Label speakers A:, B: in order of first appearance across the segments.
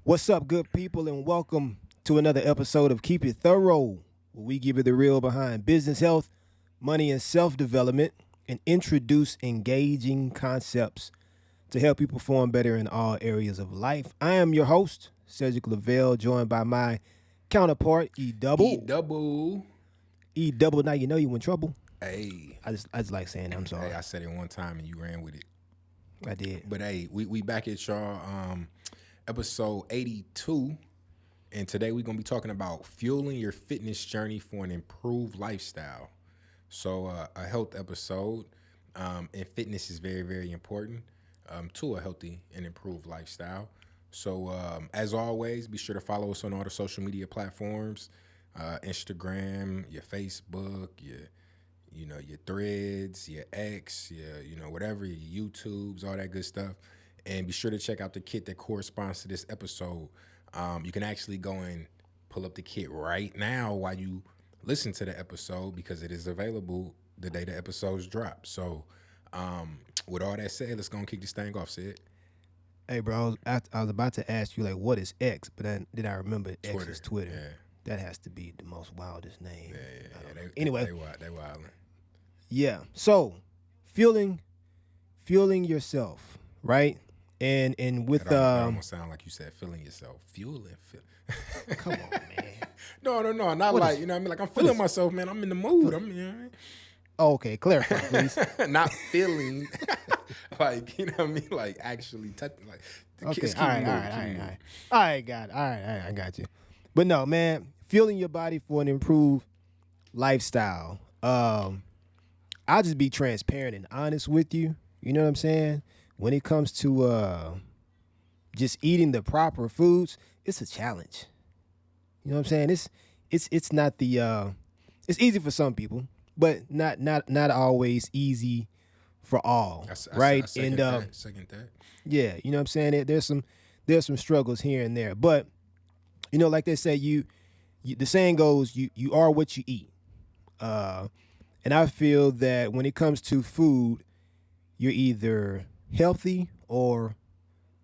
A: What's up, good people, and welcome to another episode of Keep It Thorough, where we give you the real behind business, health, money, and self development, and introduce engaging concepts to help you perform better in all areas of life. I am your host, Cedric Lavelle, joined by my counterpart, E
B: E
A: Double.
B: double.
A: E Double, now you know you in trouble.
B: Hey,
A: I just like saying that. I'm sorry.
B: hey, I said it one time and you ran with it.
A: I did.
B: But hey, we back at y'all, episode 82, and today we're gonna be talking about fueling your fitness journey for an improved lifestyle. So a health episode, and fitness is very very important to a healthy and improved lifestyle. So as always, be sure to follow us on all the social media platforms, Instagram, your Facebook, your threads, your X, whatever, your YouTubes, all that good stuff. And be sure to check out the kit that corresponds to this episode. You can actually go and pull up the kit right now while you listen to the episode because it is available the day the episodes drop. So, with all that said, let's go and kick this thing off, Sid.
A: Hey, bro, I was about to ask you, like, what is X? But then I remember X
B: Twitter.
A: is Twitter.
B: Yeah.
A: That has to be the most wildest name.
B: Yeah.
A: Anyway.
B: They wildin'.
A: Yeah. So, fueling yourself, right? And with
B: That almost sound like you said feeling yourself. Fueling.
A: come on, man.
B: No. Not
A: What
B: like,
A: is-
B: you know what I mean? Like I'm feeling myself, man. I'm in the mood.
A: Oh, okay, clarify, please.
B: Not feeling like, you know what I mean? Like actually touching, like,
A: Okay,
B: keep
A: all right,
B: moving,
A: all right,
B: keep
A: all right,
B: moving.
A: all right. All right, got it. All right, I got you. But no, man, fueling your body for an improved lifestyle. I'll just be transparent and honest with you. You know what I'm saying? When it comes to just eating the proper foods, it's a challenge. You know what I'm saying? It's not the it's easy for some people, but not always easy for all, right?
B: I second that. Second that.
A: Yeah, you know what I'm saying? There's some struggles here and there, but you know, like they say, you the saying goes, you are what you eat. And I feel that when it comes to food, you're either healthy or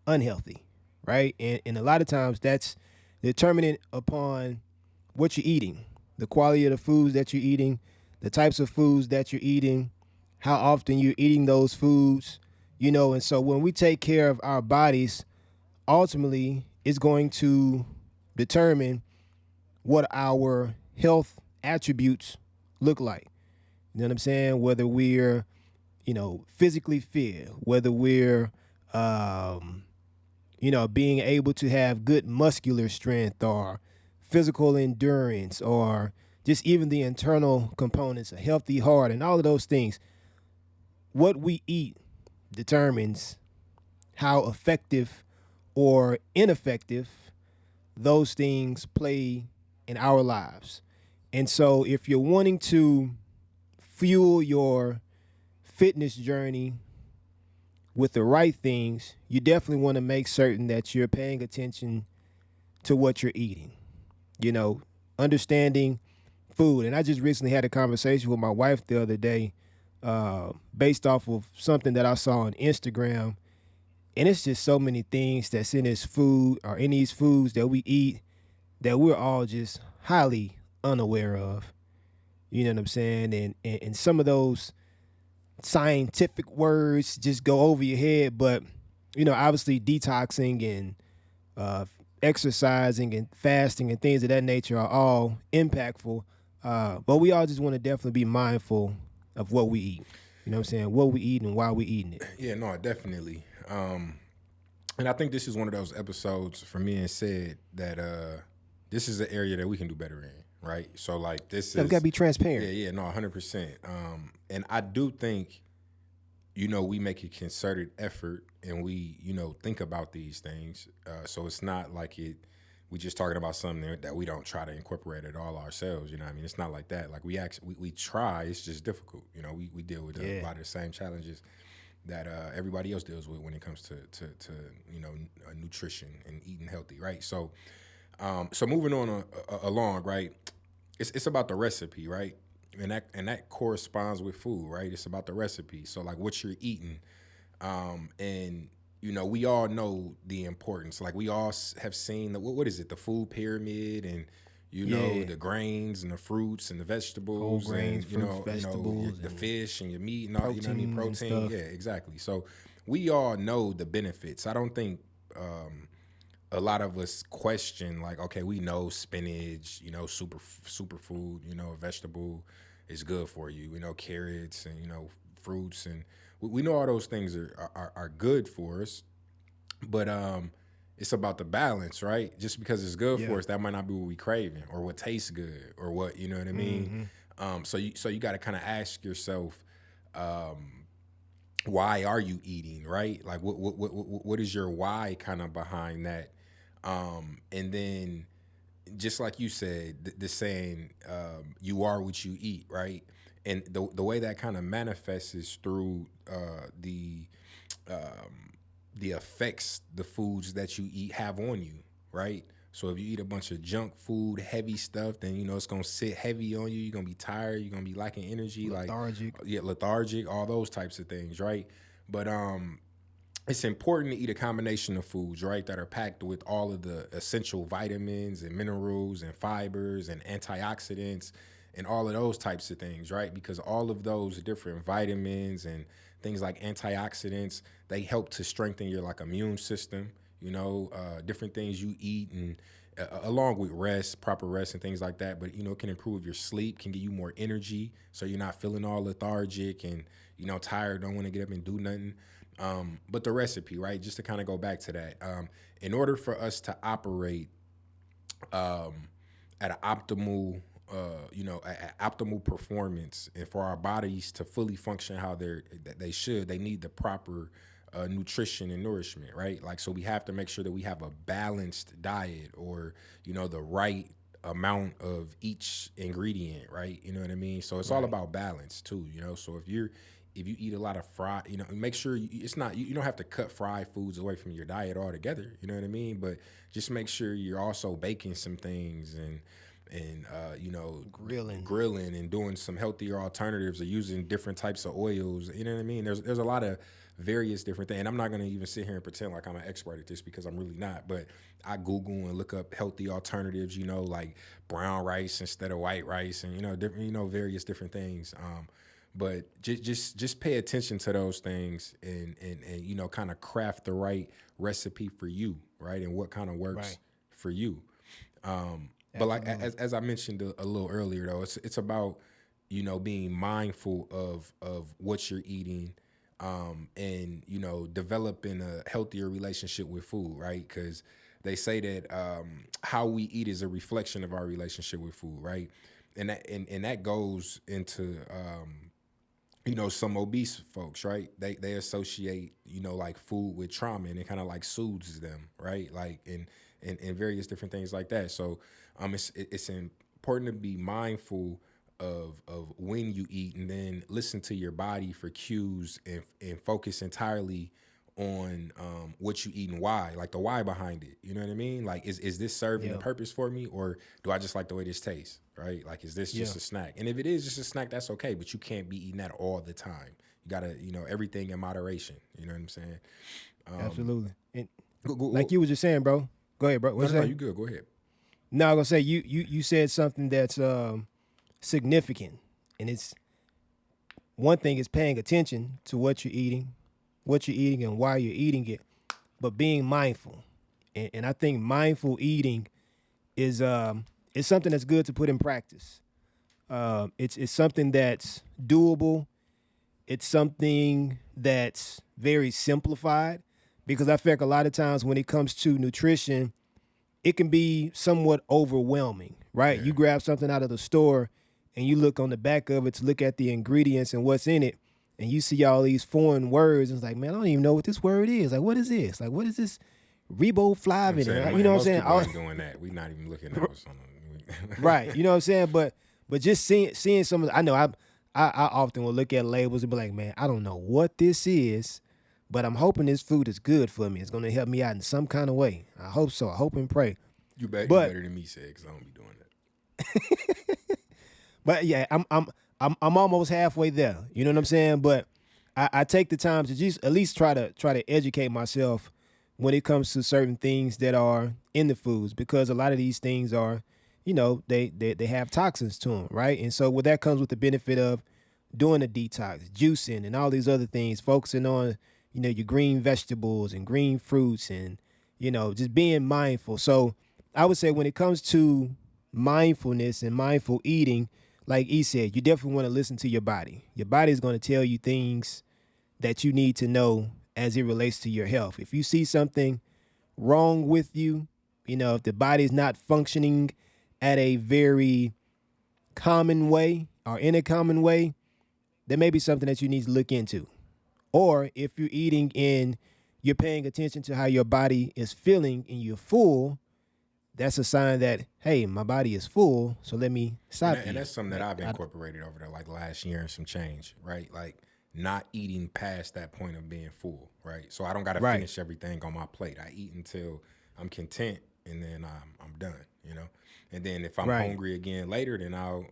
A: unhealthy, right? And a lot of times that's determinant upon what you're eating, the quality of the foods that you're eating, the types of foods that you're eating, how often you're eating those foods, you know. And so when we take care of our bodies, ultimately it's going to determine what our health attributes look like. You know what I'm saying? Whether we're, physically fit, whether we're, being able to have good muscular strength or physical endurance or just even the internal components, a healthy heart, and all of those things. What we eat determines how effective or ineffective those things play in our lives. And so if you're wanting to fuel your fitness journey with the right things, you definitely want to make certain that you're paying attention to what you're eating. Understanding food. And I just recently had a conversation with my wife the other day, based off of something that I saw on Instagram. And it's just so many things that's in this food or in these foods that we eat that we're all just highly unaware of. You know what I'm saying? And some of those scientific words just go over your head. But, obviously detoxing and exercising and fasting and things of that nature are all impactful. But we all just want to definitely be mindful of what we eat. You know what I'm saying? What we eat and why we eating it.
B: Yeah, no, definitely. And I think this is one of those episodes for me and said that this is an area that we can do better in, right? So like this
A: We
B: is
A: gotta be transparent.
B: Yeah, no, 100%. And I do think, we make a concerted effort and we, think about these things. So it's not like we just talking about something that we don't try to incorporate at all ourselves. You know what I mean? It's not like that. Like we try, it's just difficult. We deal with a lot of the same challenges that everybody else deals with when it comes to nutrition and eating healthy, right? So moving on along, right? It's about the recipe, right? And that corresponds with food, right? It's about the recipe. So like what you're eating, and we all know the importance. Like we all have seen the what is it, the food pyramid, and
A: Yeah.
B: the grains and the fruits and the
A: Whole
B: vegetables,
A: grains,
B: and
A: fruits, vegetables,
B: the
A: and
B: fish and your meat and all,
A: proteins and
B: protein.
A: stuff.
B: Yeah, exactly. So we all know the benefits. I don't think a lot of us question, like, okay, we know spinach, superfood, a vegetable is good for you. We know carrots and fruits, and we know all those things are good for us. But it's about the balance, right? Just because it's good
A: Yeah.
B: for us, that might not be what we craving or what tastes good or what, you know what I mean.
A: Mm-hmm.
B: So you got to kind of ask yourself, why are you eating, right? Like what is your why kind of behind that? And then just like you said, the saying, you are what you eat, right? And the way that kind of manifests is through the effects the foods that you eat have on you, right? So if you eat a bunch of junk food, heavy stuff, then it's gonna sit heavy on you. You're gonna be tired. You're gonna be lacking energy, like
A: Lethargic.
B: yeah, lethargic, all those types of things, right? But it's important to eat a combination of foods, right, that are packed with all of the essential vitamins and minerals and fibers and antioxidants and all of those types of things, right? Because all of those different vitamins and things like antioxidants, they help to strengthen your like immune system, different things you eat and along with rest, proper rest and things like that. But, it can improve your sleep, can give you more energy. So you're not feeling all lethargic and, tired, don't want to get up and do nothing. But the recipe, right? Just to kind of go back to that, in order for us to operate at an optimal, optimal performance, and for our bodies to fully function how they should, they need the proper nutrition and nourishment, right? Like, so we have to make sure that we have a balanced diet, or the right amount of each ingredient, right? You know what I mean? So it's all
A: Right.
B: about balance too, So if you eat a lot of fried, make sure it's not you don't have to cut fried foods away from your diet altogether. You know what I mean? But just make sure you're also baking some things and
A: Grilling.
B: grilling and doing some healthier alternatives, or using different types of oils. You know what I mean? There's a lot of various different things. And I'm not going to even sit here and pretend like I'm an expert at this, because I'm really not. But I Google and look up healthy alternatives, like brown rice instead of white rice, and different, various different things. But just pay attention to those things, and kind of craft the right recipe for you, right? And what kind of works
A: Right.
B: for you. But like
A: Absolutely.
B: as I mentioned a little earlier, though, it's about being mindful of what you're eating, and developing a healthier relationship with food, right? Because they say that how we eat is a reflection of our relationship with food, right? And that goes into some obese folks, right? They associate like food with trauma, and it kind of like soothes them, right? Like and various different things like that. So it's important to be mindful of when you eat, and then listen to your body for cues, and focus entirely on what you eat and why, like the why behind it. You know what I mean? Like, is this serving a
A: Yeah.
B: purpose for me, or do I just like the way this tastes? Right? Like, is this
A: Yeah.
B: just a snack? And if it is just a snack, that's okay. But you can't be eating that all the time. You gotta, everything in moderation. You know what I'm saying?
A: Absolutely. And like
B: Go.
A: you was just saying, bro. Go ahead, bro.
B: No,
A: What
B: no,
A: you
B: no.
A: say?
B: You good? Go ahead.
A: No, I'm gonna say you said something that's significant, and it's one thing is paying attention to what you're eating, and why you're eating it, but being mindful, and I think mindful eating is something that's good to put in practice. It's something that's doable. It's something that's very simplified, because I feel like a lot of times when it comes to nutrition, it can be somewhat overwhelming, right?
B: Yeah.
A: You grab something out of the store and you look on the back of it to look at the ingredients and what's in it, and you see all these foreign words. And it's like, man, I don't even know what this word is. Like, what is this? Like, what is this
B: I'm
A: riboflavin?
B: saying,
A: You know what I'm
B: most
A: saying?
B: people ain't doing that. We not even looking at what's on them.
A: Right. You know what I'm saying? But just seeing some of I know I often will look at labels and be like, man, I don't know what this is, but I'm hoping this food is good for me. It's gonna help me out in some kind of way. I hope so. I hope and pray.
B: You
A: But
B: better than me, said, because I don't be doing that.
A: yeah, I'm almost halfway there. You know what I'm saying? But I take the time to just at least try to educate myself when it comes to certain things that are in the foods, because a lot of these things are, they have toxins to them, right? And so with that comes with the benefit of doing a detox, juicing, and all these other things, focusing on, your green vegetables and green fruits, and just being mindful. So I would say when it comes to mindfulness and mindful eating, like E said, you definitely want to listen to your body. Your body is going to tell you things that you need to know as it relates to your health. If you see something wrong with you, if the body is not functioning at a very common way or in a common way, there may be something that you need to look into. Or if you're eating and you're paying attention to how your body is feeling and you're full, that's a sign that, hey, my body is full, so let me stop
B: And
A: eating.
B: that's something that I've incorporated over the like last year and some change, right? Like not eating past that point of being full, right? So I don't got to
A: Right.
B: finish everything on my plate. I eat until I'm content, and then I'm done, you know. And then if I'm
A: Right.
B: hungry again later, then I'll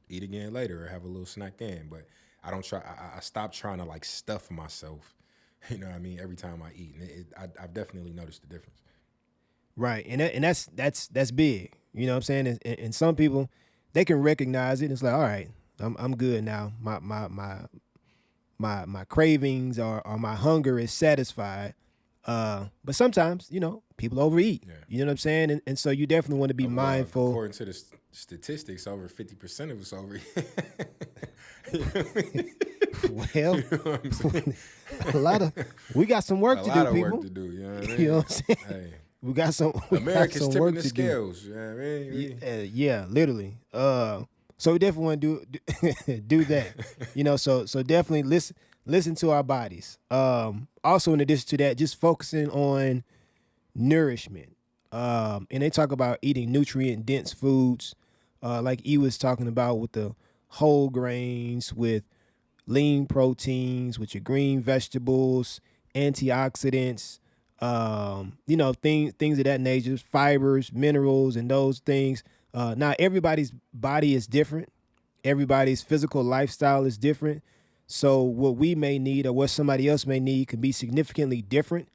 B: eat again later or have a little snack then. But I don't try. I stop trying to like stuff myself. You know what I mean? Every time I eat, and I've definitely noticed the difference.
A: Right. And that's big. You know what I'm saying? And some people, they can recognize it. It's like, all right, I'm good now. My cravings or my hunger is satisfied. But sometimes, people overeat.
B: Yeah.
A: You know what I'm saying? And so you definitely want to be
B: Well,
A: mindful.
B: according to the statistics, over 50% of us over.
A: Well,
B: You know what I'm saying?
A: a lot of we got some work
B: A
A: to
B: lot
A: do,
B: of
A: people.
B: work to do. You know what I mean?
A: You know what I'm saying?
B: Hey,
A: We got some. We got
B: America's
A: some
B: tipping
A: work
B: the
A: to do.
B: scales. You know what I mean?
A: Yeah, literally. So we definitely want to do that. So definitely listen to our bodies. Also in addition to that, just focusing on nourishment. And they talk about eating nutrient dense foods, like E was talking about with the whole grains, with lean proteins, with your green vegetables, antioxidants, things of that nature, fibers, minerals, and those things. Now everybody's body is different. Everybody's physical lifestyle is different. So what we may need or what somebody else may need can be significantly different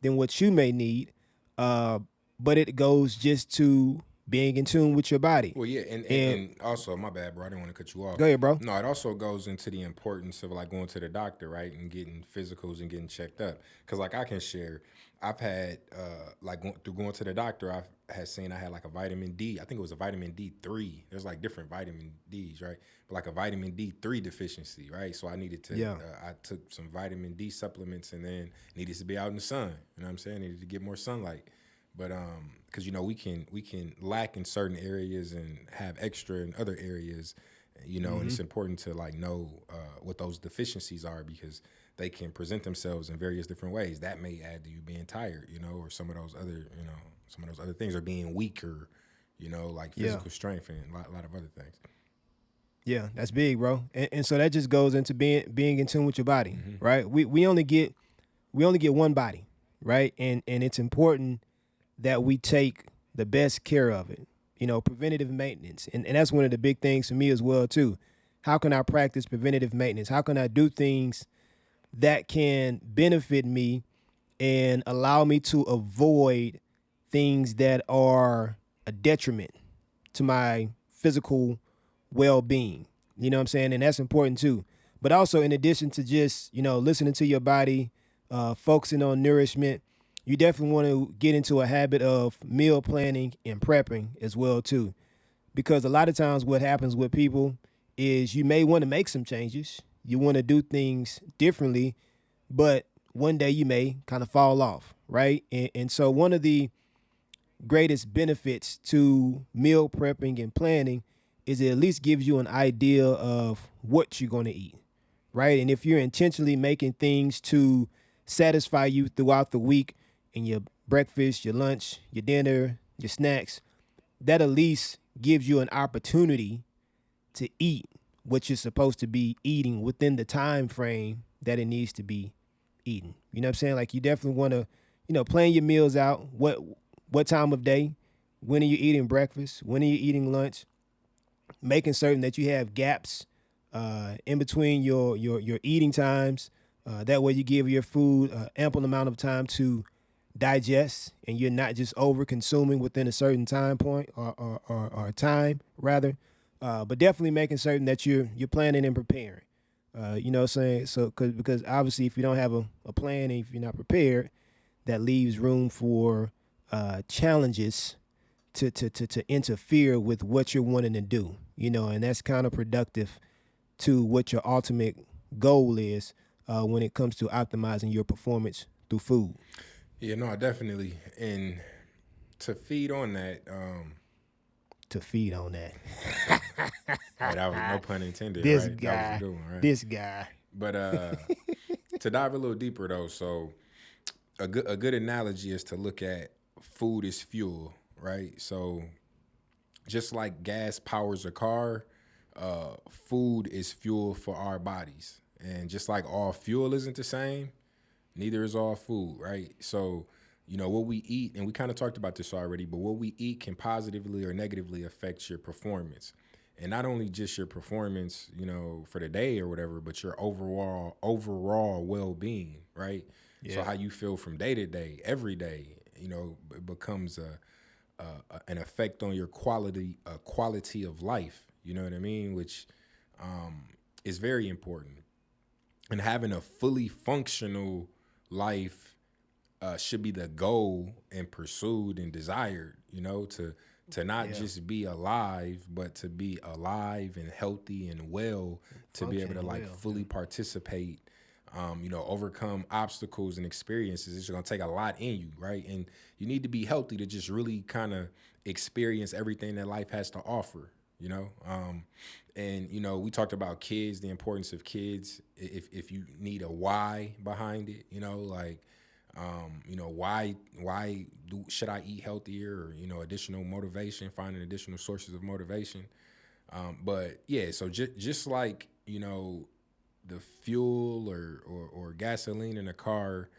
A: than what you may need. But it goes just to being in tune with your body.
B: Well, yeah, and also, my bad, bro. I didn't want to cut you off.
A: Go ahead, bro.
B: No, it also goes into the importance of like going to the doctor, right, and getting physicals and getting checked up. Because like I can share, I've had like through going to the doctor, I've had seen I had like a vitamin D. I think it was a vitamin D3. There's like different vitamin Ds, right? But like a vitamin D3 deficiency, right? So I needed to.
A: Yeah.
B: I took some vitamin D supplements, and then needed to be out in the sun. You know what I'm saying? Needed to get more sunlight. But because we can lack in certain areas and have extra in other areas, and it's important to like know what those deficiencies are, because they can present themselves in various different ways. That may add to you being tired, or some of those other things, or being weaker, like physical strength and a lot of other things.
A: Yeah, that's big, bro. And so that just goes into being in tune with your body, right? We only get one body, right? And it's important that we take the best care of it. Preventative maintenance. And that's one of the big things for me as well too. How can I practice preventative maintenance? How can I do things that can benefit me and allow me to avoid things that are a detriment to my physical well-being? You know what I'm saying? And that's important too. But also, in addition to just, listening to your body, focusing on nourishment, you definitely want to get into a habit of meal planning and prepping as well too. Because a lot of times what happens with people is you may want to make some changes. You want to do things differently, but one day you may kind of fall off, right? And so one of the greatest benefits to meal prepping and planning is it at least gives you an idea of what you're going to eat, right? And if you're intentionally making things to satisfy you throughout the week in your breakfast, your lunch, your dinner, your snacks, that at least gives you an opportunity to eat what you're supposed to be eating within the time frame that it needs to be eaten. You know what I'm saying? Like you definitely want to, plan your meals out. What time of day? When are you eating breakfast? When are you eating lunch? Making certain that you have gaps in between your eating times. That way, you give your food ample amount of time to digest, and you're not just over consuming within a certain time point or time rather. But definitely making certain that you're planning and preparing. You know what I'm saying? So because obviously if you don't have a plan and if you're not prepared, that leaves room for challenges to interfere with what you're wanting to do. You know, and that's counterproductive to what your ultimate goal is when it comes to optimizing your performance through food.
B: Yeah, no, definitely. And to feed on that,
A: To feed on that.
B: hey, that was no pun intended,
A: This
B: right? That was a
A: guy.
B: good one, right?
A: This guy.
B: But to dive a little deeper though, so a good analogy is to look at food as fuel, right? So just like gas powers a car, food is fuel for our bodies. And just like all fuel isn't the same, neither is all food, right? So, what we eat, and we kind of talked about this already, but what we eat can positively or negatively affect your performance. And not only just your performance, for the day or whatever, but your overall well-being, right? Yeah. So how you feel from day to day, every day, it becomes an effect on your quality of life. You know what I mean? Which is very important. And having a fully functional life should be the goal and pursued and desired, to not just be alive, but to be alive and healthy and well, to be able to fully participate, overcome obstacles and experiences. It's going to take a lot in you, right? And you need to be healthy to just really kind of experience everything that life has to offer, and we talked about kids, the importance of kids. If you need a why behind it, why should I eat healthier, or additional motivation, finding additional sources of motivation. But yeah, so just like the fuel or gasoline in a car,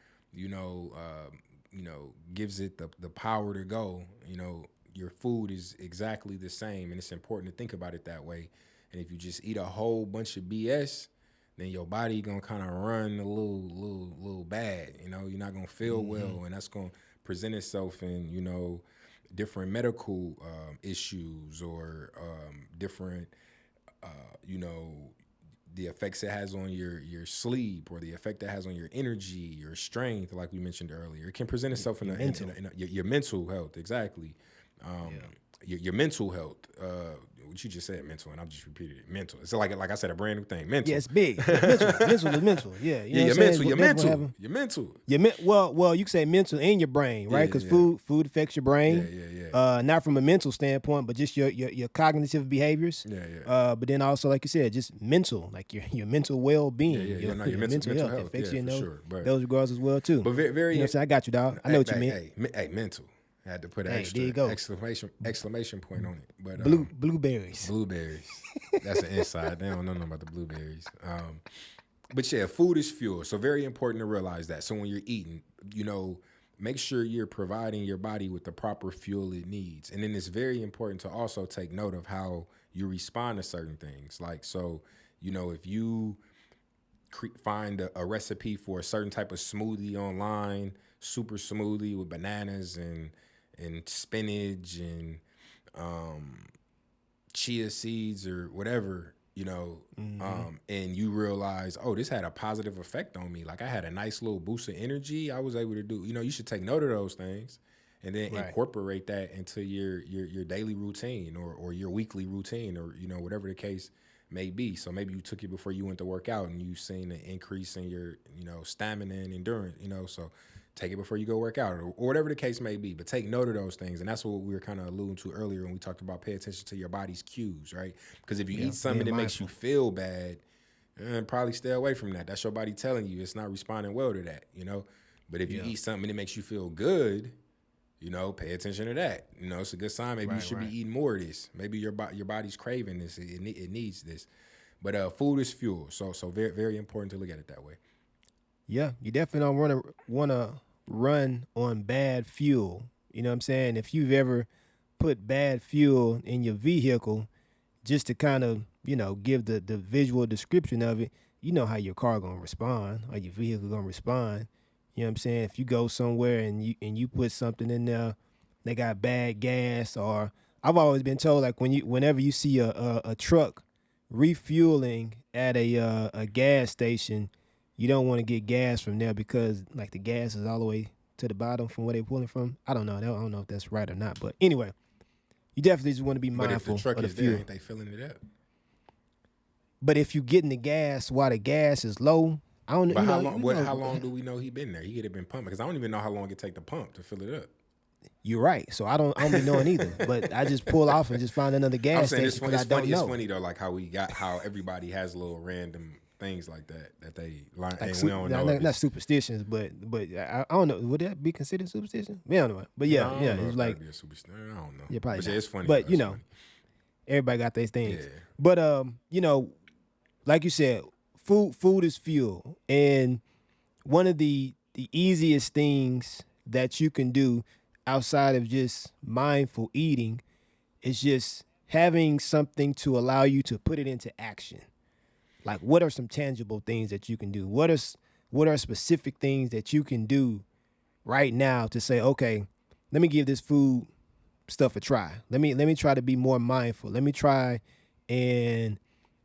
B: gives it the power to go. Your food is exactly the same, and it's important to think about it that way. And if you just eat a whole bunch of BS, then your body gonna kind of run a little bad. You're not gonna feel well, and that's gonna present itself in different medical issues or different the effects it has on your sleep, or the effect it has on your energy, your strength, like we mentioned earlier. It can present itself in your mental health, exactly. Your mental health. What you just said, mental, and I've just repeated it. Mental. It's like I said, a brand new thing. Mental.
A: Yeah, it's big. Mental is mental. Yeah,
B: your mental.
A: Well, you can say mental and your brain, right? Because food affects your brain. Yeah. Not from a mental standpoint, but just your cognitive behaviors. Yeah. But then also, like you said, just mental, like your mental well-being.
B: Your mental health
A: affects you in
B: sure.
A: those regards as well too.
B: But very,
A: you know what I'm saying? I got you, dog. I know what you mean.
B: Hey, mental. I had to put an exclamation point on it. But
A: blueberries.
B: Blueberries. That's an inside. They don't know nothing about the blueberries. But yeah, food is fuel. So very important to realize that. So when you're eating, make sure you're providing your body with the proper fuel it needs. And then it's very important to also take note of how you respond to certain things. Like, so, if you find a recipe for a certain type of smoothie online, super smoothie with bananas and spinach and chia seeds or whatever, and you realize, oh, this had a positive effect on me. Like I had a nice little boost of energy. I was able to do, you should take note of those things and then incorporate that into your daily routine or your weekly routine or, whatever the case may be. So maybe you took it before you went to work out and you've seen an increase in your, stamina and endurance, so take it before you go work out or whatever the case may be, but take note of those things. And that's what we were kind of alluding to earlier when we talked about pay attention to your body's cues, right? Because if you eat something that makes you feel bad, probably stay away from that. That's your body telling you it's not responding well to that, But if you eat something that makes you feel good, pay attention to that. It's a good sign. Maybe you should be eating more of this. Maybe your body's craving this. It needs this. But food is fuel. So very, very important to look at it that way.
A: Yeah, you definitely don't want to run on bad fuel. You know what I'm saying? If you've ever put bad fuel in your vehicle just to kind of give the visual description of it, you know how your car gonna respond or your vehicle gonna respond. You know what I'm saying? If you go somewhere and you put something in there, they got bad gas, or I've always been told like whenever you see a truck refueling at a gas station, you don't want to get gas from there because like the gas is all the way to the bottom from where they're pulling from. I don't know. I don't know if that's right or not, but anyway, you definitely just want to be
B: But if the
A: mindful
B: truck
A: of the
B: is there,
A: fuel.
B: ain't they filling it up?
A: But if you getting the gas while the gas is low, I don't.
B: But
A: You
B: how
A: know,
B: long?
A: you know,
B: How long do we know he been there? He could have been pumping because I don't even know how long it take to pump to fill it up.
A: you're right. So I don't be knowing either. But I just pull off and just find another
B: I'm
A: gas
B: saying
A: station
B: it's funny.
A: because I don't
B: It's
A: know.
B: funny though, like how everybody has little random things like that they line,
A: Like
B: and we don't know.
A: not superstitions, but I don't know. Would that be considered superstition? Yeah, I don't know. But yeah,
B: I don't
A: yeah,
B: know
A: it's
B: if
A: like
B: that'd be a superstition. I don't know.
A: yeah, probably
B: But
A: not.
B: yeah, it's funny.
A: But
B: though. It's funny.
A: everybody got their things.
B: Yeah.
A: But like you said, food is fuel, and one of the easiest things that you can do outside of just mindful eating is just having something to allow you to put it into action. Like, what are some tangible things that you can do? What are specific things that you can do right now to say, okay, let me give this food stuff a try. Let me try to be more mindful. Let me try and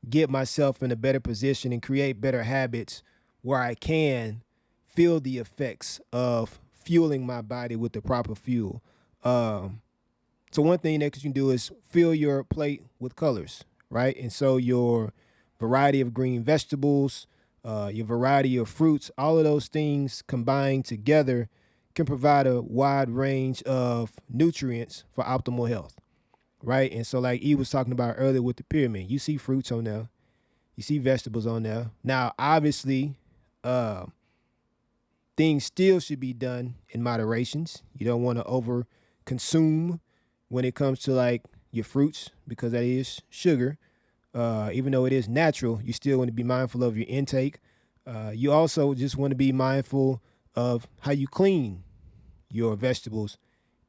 A: get myself in a better position and create better habits where I can feel the effects of fueling my body with the proper fuel. So one thing that you can do is fill your plate with colors, right? And so your variety of green vegetables, your variety of fruits, all of those things combined together can provide a wide range of nutrients for optimal health, right? And so like E was talking about earlier with the pyramid, you see fruits on there, you see vegetables on there. Now, obviously, things still should be done in moderations. You don't want to over consume when it comes to like your fruits because that is sugar. Even though it is natural, you still want to be mindful of your intake. You also just want to be mindful of how you clean your vegetables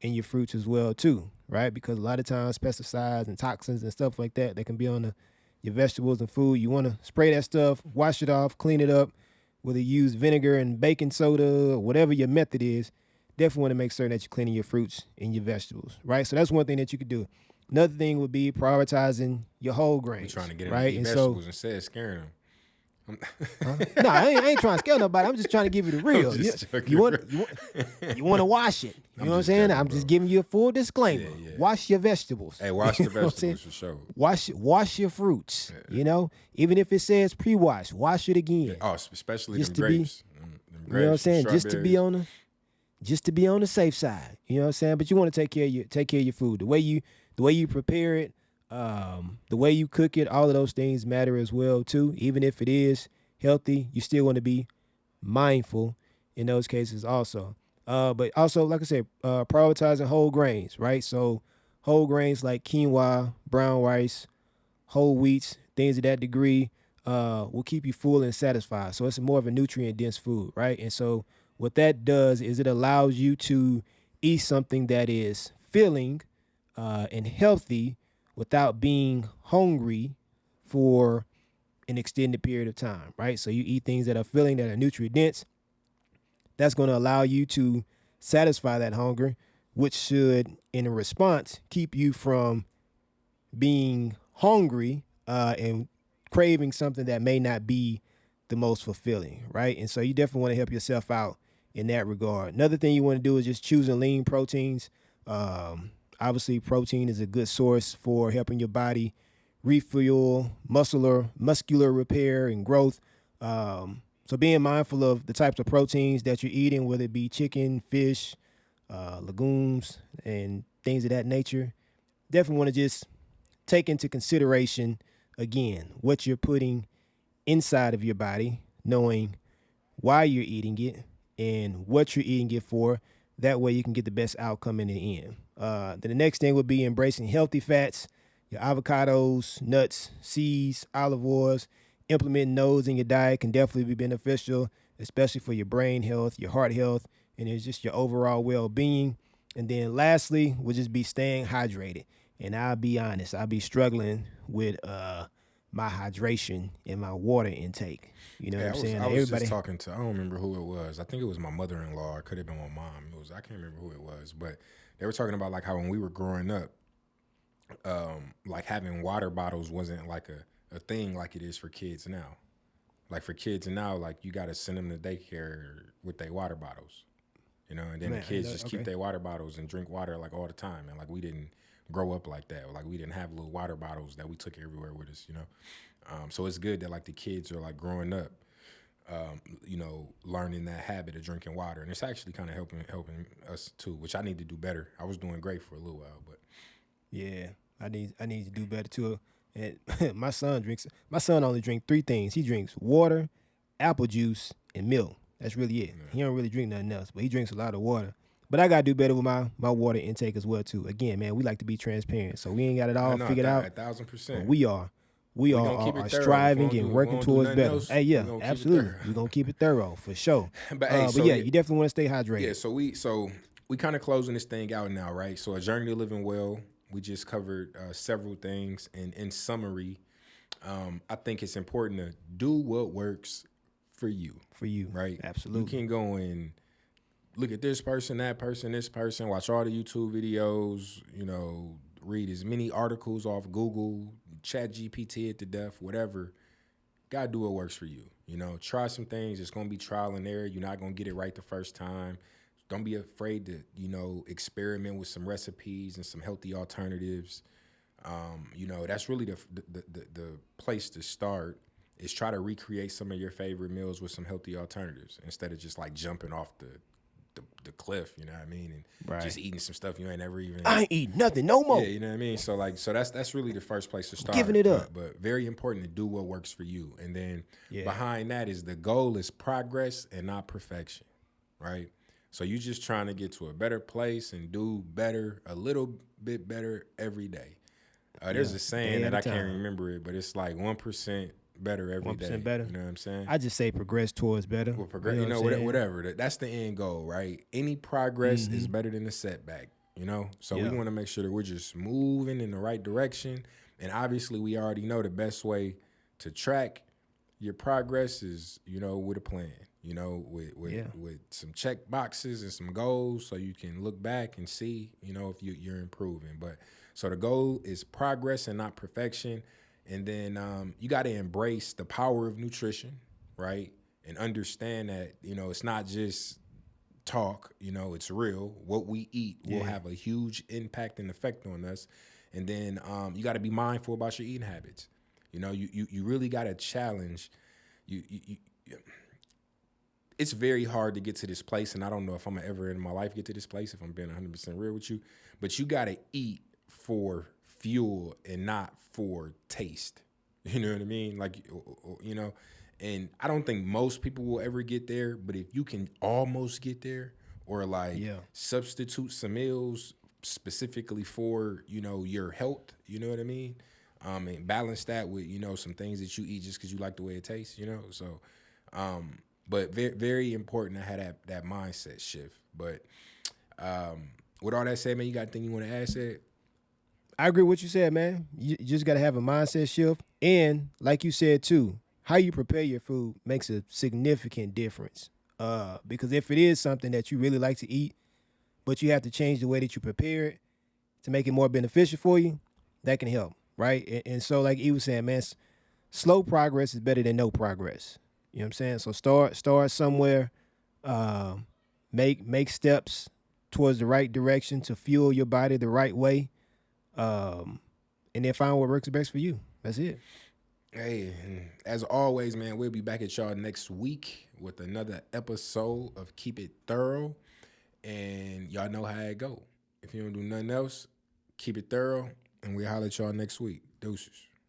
A: and your fruits as well too, right? Because a lot of times pesticides and toxins and stuff like that can be on your vegetables and food. You want to spray that stuff, wash it off, clean it up, whether you use vinegar and baking soda or whatever your method is. Definitely want to make certain that you're cleaning your fruits and your vegetables, right? So that's one thing that you could do. Another thing would be prioritizing your whole grains.
B: We trying to get him
A: right?
B: to eat
A: And
B: vegetables instead of scaring him.
A: No, I ain't trying to scare nobody. I'm just trying to give you the real.
B: just joking,
A: You want to wash it. You know what I'm
B: just
A: saying?
B: joking,
A: I'm
B: bro.
A: just giving you a full disclaimer.
B: Yeah.
A: Wash your vegetables.
B: Hey, wash the
A: You know what I'm saying?
B: vegetables for sure.
A: Wash your fruits. You know, even if it says pre-wash, wash it again.
B: Oh, especially
A: Just
B: them
A: to be-
B: grapes. Them
A: You know what I'm
B: grapes,
A: saying? Just to be on the safe side. You know what I'm saying? But you want to take care of your food. The way you prepare it, the way you cook it, all of those things matter as well too. Even if it is healthy, you still want to be mindful in those cases also. But also, like I said, prioritizing whole grains, right? So whole grains like quinoa, brown rice, whole wheats, things of that degree will keep you full and satisfied. So it's more of a nutrient dense food, right? And so what that does is it allows you to eat something that is filling and healthy without being hungry for an extended period of time, right? So you eat things that are filling, that are nutrient dense. That's going to allow you to satisfy that hunger, which should, in a response, keep you from being hungry and craving something that may not be the most fulfilling, right? And so you definitely want to help yourself out in that regard. Another thing you want to do is just choosing lean proteins. Obviously, protein is a good source for helping your body refuel, muscular repair and growth. So being mindful of the types of proteins that you're eating, whether it be chicken, fish, legumes, and things of that nature. Definitely want to just take into consideration, again, what you're putting inside of your body, knowing why you're eating it and what you're eating it for. That way you can get the best outcome in the end. Then the next thing would be embracing healthy fats, your avocados, nuts, seeds, olive oils. Implementing those in your diet can definitely be beneficial, especially for your brain health, your heart health, and it's just your overall well-being. And then lastly would just be staying hydrated. And I'll be honest, I'll be struggling with my hydration and my water intake. You know what
B: Yeah,
A: I'm saying?
B: I
A: Like,
B: was just
A: everybody,
B: talking to, I don't remember who it was. I think it was my mother-in-law. It could have been my mom. It was, I can't remember who it was, but they were talking about like how when we were growing up, like having water bottles wasn't like a thing like it is for kids now. Like for kids now, like you got to send them to daycare with their water bottles, and then the
A: man, I
B: kids
A: know,
B: just keep
A: okay.
B: their water bottles and drink water like all the time. And like we didn't grow up like that. Like we didn't have little water bottles that we took everywhere with us. So it's good that like the kids are like growing up, learning that habit of drinking water, and it's actually kind of helping us too, which I need to do better. I was doing great for a little while, but
A: Yeah, I need to do better too. And my son only drink three things. He drinks water, apple juice, and milk. That's really it. He don't really drink nothing else, but he drinks a lot of water. But I gotta do better with my water intake as well too. Again, man, we like to be transparent, so we ain't got it
B: I
A: all
B: know
A: figured out,
B: a thousand
A: but
B: percent.
A: we
B: We
A: are,
B: gonna keep
A: are
B: it thorough. If
A: striving and
B: we
A: working
B: don't do
A: towards
B: nothing
A: better.
B: else,
A: Hey,
B: we
A: yeah,
B: gonna keep it
A: absolutely.
B: thorough.
A: We're gonna keep it thorough for sure.
B: But hey,
A: But
B: so
A: yeah, you definitely want to stay hydrated.
B: yeah, so we kind of closing this thing out now, right? So a journey to living well. We just covered several things, and in summary, I think it's important to do what works for you,
A: For you,
B: right? You
A: absolutely.
B: can go and look at this person, that person, this person, watch all the YouTube videos, read as many articles off Google, chat GPT it to death, whatever. Gotta do what works for you. Try some things. It's gonna be trial and error. You're not gonna get it right the first time. Don't be afraid to, experiment with some recipes and some healthy alternatives. That's really the place to start is try to recreate some of your favorite meals with some healthy alternatives instead of just like jumping off the cliff, you know what I mean? And
A: Right.
B: just eating some stuff you ain't never even
A: I ain't eating nothing no
B: yeah,
A: more.
B: you know what I mean? So that's really the first place to
A: Giving
B: start.
A: it up.
B: But very important to do what works for you. And then
A: Yeah.
B: behind that is the goal is progress and not perfection. Right? So you just trying to get to a better place and do better, a little bit better every day. There's
A: Yeah.
B: a saying
A: Day
B: that
A: at a
B: I can't
A: time.
B: remember it, but it's like 1% better every
A: 1%
B: day.
A: better.
B: You know what I'm saying?
A: I just say progress towards better.
B: Well,
A: You know what I'm saying?
B: whatever. That's the end goal, right? Any progress is better than a setback, So we
A: Yeah.
B: want to make sure that we're just moving in the right direction. And obviously, we already know the best way to track your progress is, with a plan,
A: Yeah.
B: with some check boxes and some goals so you can look back and see, if you're improving. But so the goal is progress and not perfection. And then you got to embrace the power of nutrition, right? And understand that, it's not just talk, it's real. What we eat will
A: Yeah.
B: have a huge impact and effect on us. And then you got to be mindful about your eating habits. You really got to challenge. You it's very hard to get to this place, and I don't know if I'm gonna ever in my life get to this place if I'm being 100% real with you. But you got to eat for fuel and not for taste. You know what I mean? Like, and I don't think most people will ever get there. But if you can almost get there, or like
A: Yeah.
B: substitute some meals specifically for your health, you know what I mean? And balance that with some things that you eat just because you like the way it tastes, So, but very very important to have that mindset shift. But with all that said, man, you got anything you want to add? Said
A: I agree with what you said, man. You just got to have a mindset shift. And like you said, too, how you prepare your food makes a significant difference. Because if it is something that you really like to eat, but you have to change the way that you prepare it to make it more beneficial for you, that can help, right? And so, like he was saying, man, slow progress is better than no progress. You know what I'm saying? So start somewhere, uh, make steps towards the right direction to fuel your body the right way, and then find what works best for you. That's it.
B: hey, and as always, man, we'll be back at y'all next week with another episode of Keep It Thorough, and y'all know how it go. If you don't do nothing else, keep it thorough, and we'll holler at y'all next week. Deuces.